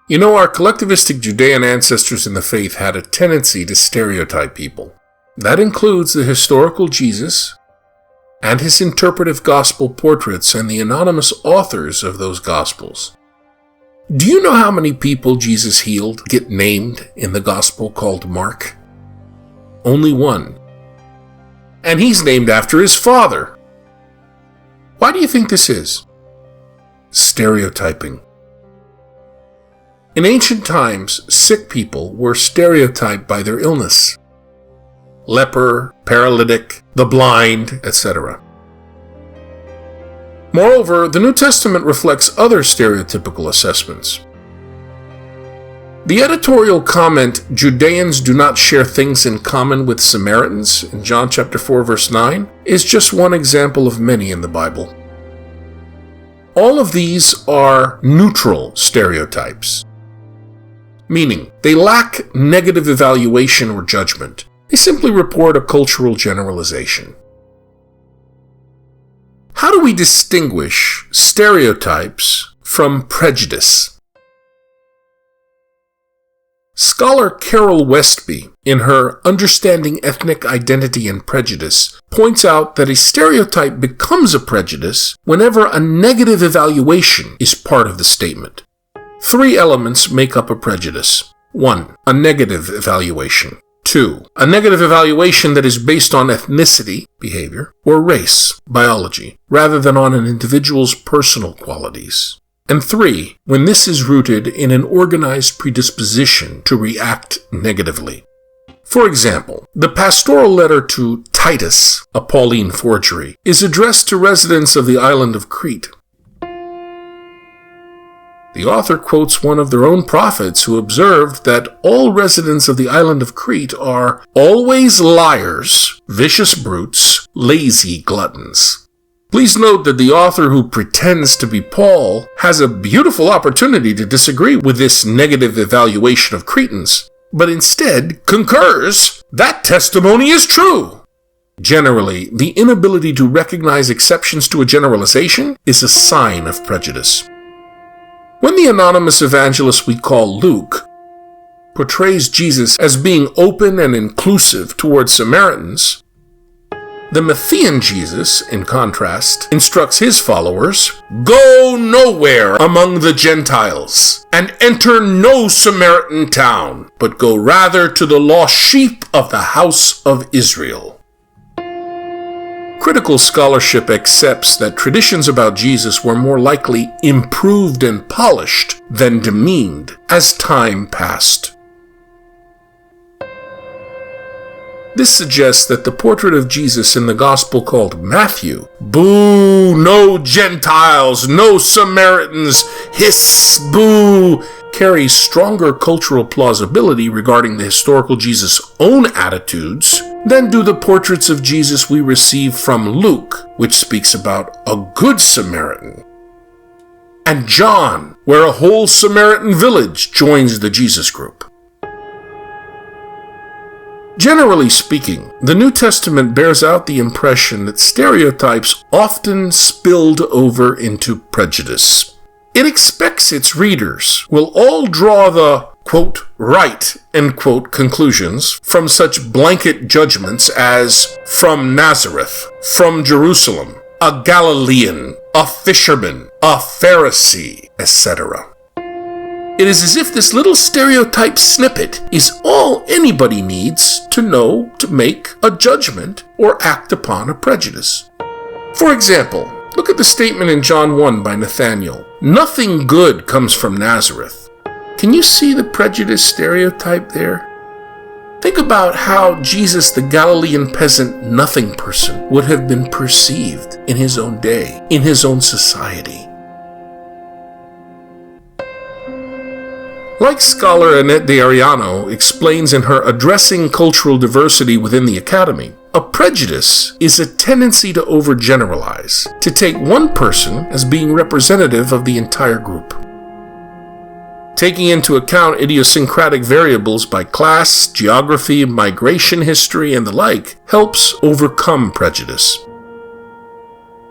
You know, our collectivistic Judean ancestors in the faith had a tendency to stereotype people. That includes the historical Jesus and his interpretive gospel portraits and the anonymous authors of those gospels. Do you know how many people Jesus healed get named in the gospel called Mark? Only one. And he's named after his father. Why do you think this is? Stereotyping. In ancient times, sick people were stereotyped by their illness. Leper, paralytic, the blind, etc. Moreover, the New Testament reflects other stereotypical assessments. The editorial comment, Judeans do not share things in common with Samaritans, in John chapter 4, verse 9, is just one example of many in the Bible. All of these are neutral stereotypes, meaning they lack negative evaluation or judgment. They simply report a cultural generalization. How do we distinguish stereotypes from prejudice? Scholar Carol Westby, in her Understanding Ethnic Identity and Prejudice, points out that a stereotype becomes a prejudice whenever a negative evaluation is part of the statement. 3 elements make up a prejudice. 1. A negative evaluation. 2. A negative evaluation that is based on ethnicity, behavior, or race, biology, rather than on an individual's personal qualities. And 3. When this is rooted in an organized predisposition to react negatively. For example, the pastoral letter to Titus, a Pauline forgery, is addressed to residents of the island of Crete. The author quotes one of their own prophets who observed that all residents of the island of Crete are always liars, vicious brutes, lazy gluttons. Please note that the author who pretends to be Paul has a beautiful opportunity to disagree with this negative evaluation of Cretans, but instead concurs that testimony is true. Generally, the inability to recognize exceptions to a generalization is a sign of prejudice. When the anonymous evangelist we call Luke portrays Jesus as being open and inclusive towards Samaritans, the Matthean Jesus, in contrast, instructs his followers, "Go nowhere among the Gentiles, and enter no Samaritan town, but go rather to the lost sheep of the house of Israel." Critical scholarship accepts that traditions about Jesus were more likely improved and polished than demeaned as time passed. This suggests that the portrait of Jesus in the gospel called Matthew, "Boo, no Gentiles, no Samaritans, hiss, boo," carries stronger cultural plausibility regarding the historical Jesus' own attitudes than do the portraits of Jesus we receive from Luke, which speaks about a good Samaritan, and John, where a whole Samaritan village joins the Jesus group. Generally speaking, the New Testament bears out the impression that stereotypes often spilled over into prejudice. It expects its readers will all draw the, quote, right, end quote, conclusions from such blanket judgments as from Nazareth, from Jerusalem, a Galilean, a fisherman, a Pharisee, etc. It is as if this little stereotype snippet is all anybody needs to know to make a judgment or act upon a prejudice. For example, look at the statement in John 1 by Nathanael, "Nothing good comes from Nazareth." Can you see the prejudice stereotype there? Think about how Jesus, the Galilean peasant nothing person, would have been perceived in his own day, in his own society. Like scholar Annette de Ariano explains in her Addressing Cultural Diversity Within the Academy, a prejudice is a tendency to overgeneralize, to take one person as being representative of the entire group. Taking into account idiosyncratic variables by class, geography, migration history, and the like helps overcome prejudice.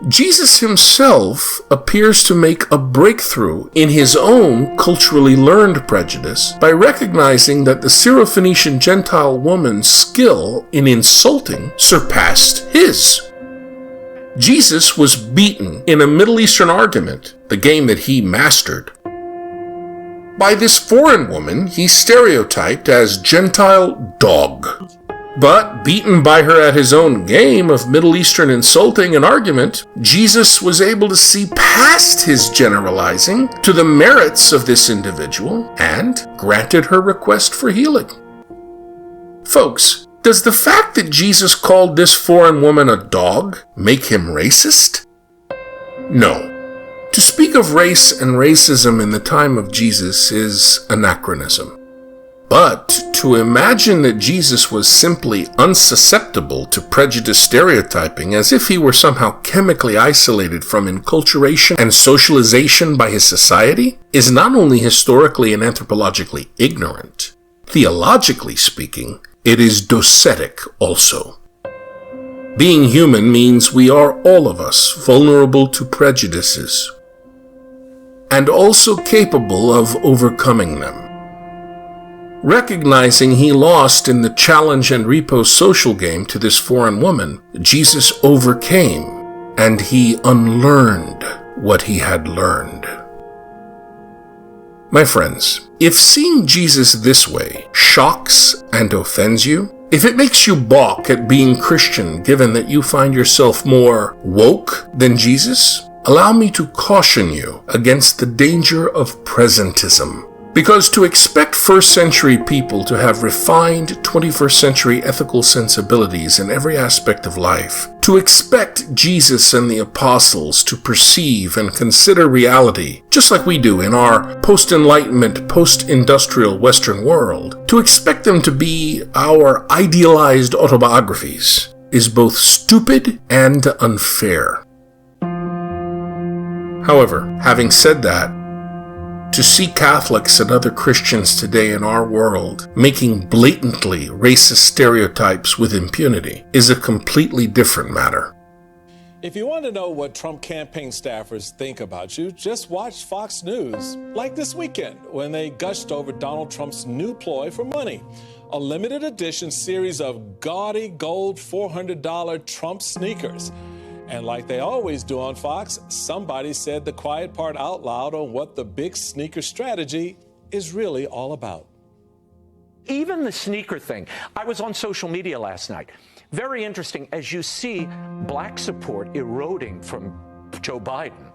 Jesus himself appears to make a breakthrough in his own culturally learned prejudice by recognizing that the Syrophoenician Gentile woman's skill in insulting surpassed his. Jesus was beaten in a Middle Eastern argument, the game that he mastered. By this foreign woman he stereotyped as Gentile dog. But, beaten by her at his own game of Middle Eastern insulting and argument, Jesus was able to see past his generalizing to the merits of this individual and granted her request for healing. Folks, does the fact that Jesus called this foreign woman a dog make him racist? No. To speak of race and racism in the time of Jesus is anachronism. But to imagine that Jesus was simply unsusceptible to prejudice stereotyping as if he were somehow chemically isolated from enculturation and socialization by his society is not only historically and anthropologically ignorant, theologically speaking, it is docetic also. Being human means we are all of us vulnerable to prejudices and also capable of overcoming them. Recognizing he lost in the challenge and repost social game to this foreign woman, Jesus overcame, and he unlearned what he had learned. My friends, if seeing Jesus this way shocks and offends you, if it makes you balk at being Christian given that you find yourself more woke than Jesus, allow me to caution you against the danger of presentism. Because to expect first century people to have refined 21st century ethical sensibilities in every aspect of life, to expect Jesus and the apostles to perceive and consider reality just like we do in our post-enlightenment, post-industrial Western world, to expect them to be our idealized autobiographies is both stupid and unfair. However, having said that, to see Catholics and other Christians today in our world making blatantly racist stereotypes with impunity is a completely different matter. If you want to know what Trump campaign staffers think about you, just watch Fox News, like this weekend when they gushed over Donald Trump's new ploy for money, a limited edition series of gaudy gold $400 Trump sneakers. And like they always do on Fox, somebody said the quiet part out loud on what the big sneaker strategy is really all about. Even the sneaker thing. I was on social media last night. Very interesting as you see black support eroding from Joe Biden.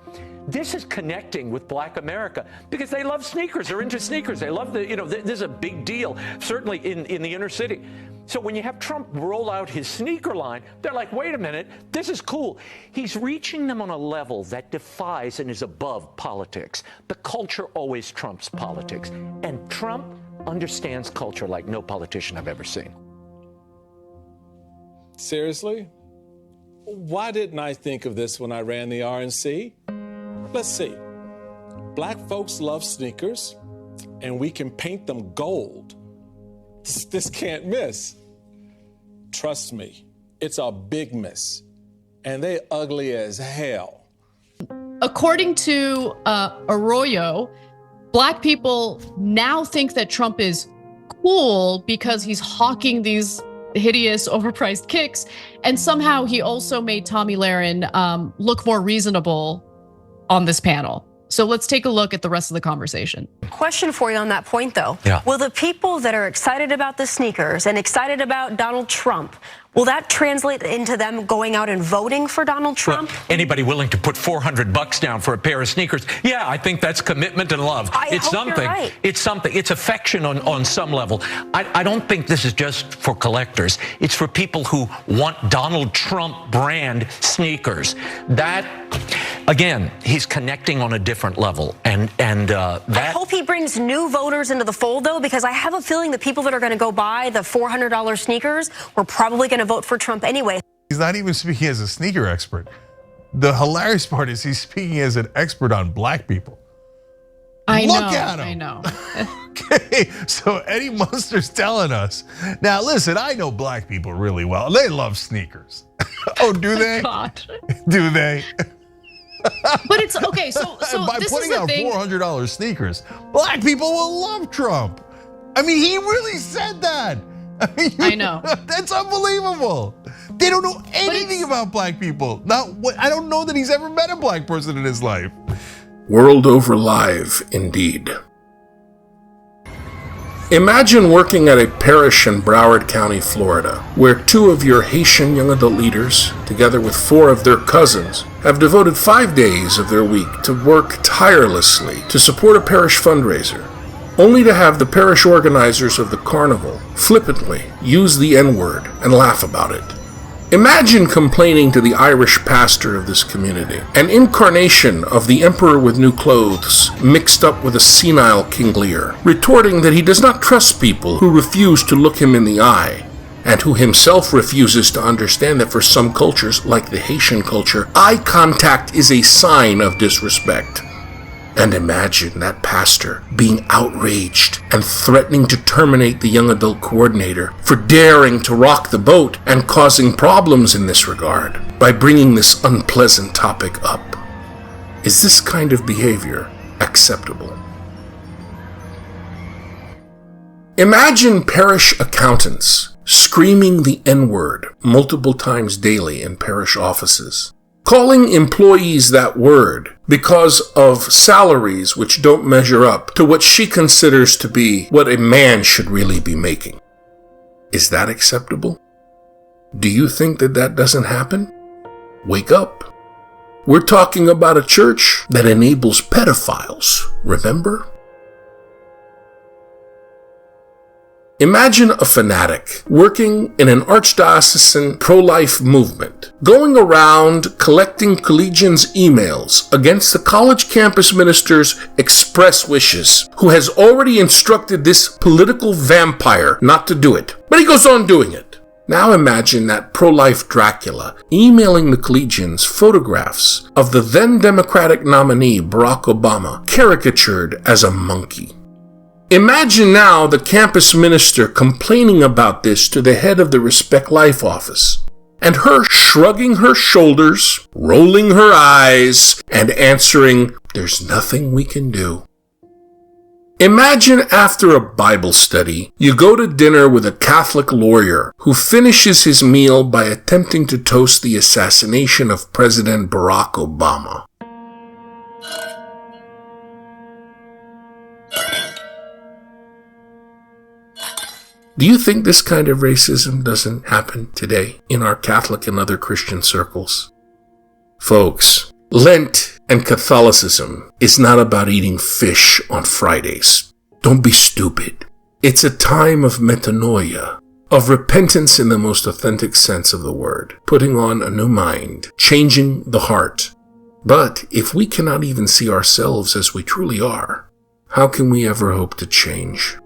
This is connecting with black America because they love sneakers. They're into sneakers. They love this is a big deal, certainly in the inner city. So when you have Trump roll out his sneaker line, they're like, wait a minute, this is cool. He's reaching them on a level that defies and is above politics. The culture always trumps politics. And Trump understands culture like no politician I've ever seen. Seriously? Why didn't I think of this when I ran the RNC? Let's see. Black folks love sneakers, and we can paint them gold. This can't miss. Trust me, it's a big miss. And they ugly as hell. According to Arroyo, black people now think that Trump is cool because he's hawking these hideous, overpriced kicks. And somehow he also made Tomi Lahren look more reasonable on this panel. So let's take a look at the rest of the conversation. Question for you on that point, though. Yeah. Will the people that are excited about the sneakers and excited about Donald Trump, will that translate into them going out and voting for Donald Trump? Well, anybody willing to put $400 down for a pair of sneakers? Yeah, I think that's commitment and love. It's something. Right. It's something. It's affection on some level. I don't think this is just for collectors. It's for people who want Donald Trump brand sneakers. That, again, he's connecting on a different level. And that. I hope he brings new voters into the fold, though, because I have a feeling the people that are going to go buy the $400 sneakers were probably going to vote for Trump anyway. He's not even speaking as a sneaker expert. The hilarious part is he's speaking as an expert on black people. Look at him. I know. Okay, so Eddie Munster's telling us. Now listen, I know black people really well. They love sneakers. Oh, do they? God. Do they? But it's okay. So by this putting is the out thing. $400 sneakers, black people will love Trump. I mean, he really said that. I know. That's unbelievable. They don't know anything about black people. I don't know that he's ever met a black person in his life. World over live, indeed. Imagine working at a parish in Broward County, Florida, where 2 of your Haitian young adult leaders, together with 4 of their cousins, have devoted 5 days of their week to work tirelessly to support a parish fundraiser, only to have the parish organizers of the carnival flippantly use the N-word and laugh about it. Imagine complaining to the Irish pastor of this community, an incarnation of the emperor with new clothes mixed up with a senile King Lear, retorting that he does not trust people who refuse to look him in the eye, and who himself refuses to understand that for some cultures, like the Haitian culture, eye contact is a sign of disrespect. And imagine that pastor being outraged and threatening to terminate the young adult coordinator for daring to rock the boat and causing problems in this regard by bringing this unpleasant topic up. Is this kind of behavior acceptable? Imagine parish accountants screaming the N-word multiple times daily in parish offices, calling employees that word because of salaries which don't measure up to what she considers to be what a man should really be making. Is that acceptable? Do you think that that doesn't happen? Wake up. We're talking about a church that enables pedophiles, remember? Imagine a fanatic working in an archdiocesan pro-life movement, going around collecting collegians' emails against the college campus minister's express wishes, who has already instructed this political vampire not to do it, but he goes on doing it. Now imagine that pro-life Dracula emailing the collegians photographs of the then Democratic nominee Barack Obama caricatured as a monkey. Imagine now the campus minister complaining about this to the head of the Respect Life office, and her shrugging her shoulders, rolling her eyes, and answering, "There's nothing we can do." Imagine after a Bible study, you go to dinner with a Catholic lawyer who finishes his meal by attempting to toast the assassination of President Barack Obama. Do you think this kind of racism doesn't happen today in our Catholic and other Christian circles? Folks, Lent and Catholicism is not about eating fish on Fridays. Don't be stupid. It's a time of metanoia, of repentance in the most authentic sense of the word, putting on a new mind, changing the heart. But if we cannot even see ourselves as we truly are, how can we ever hope to change?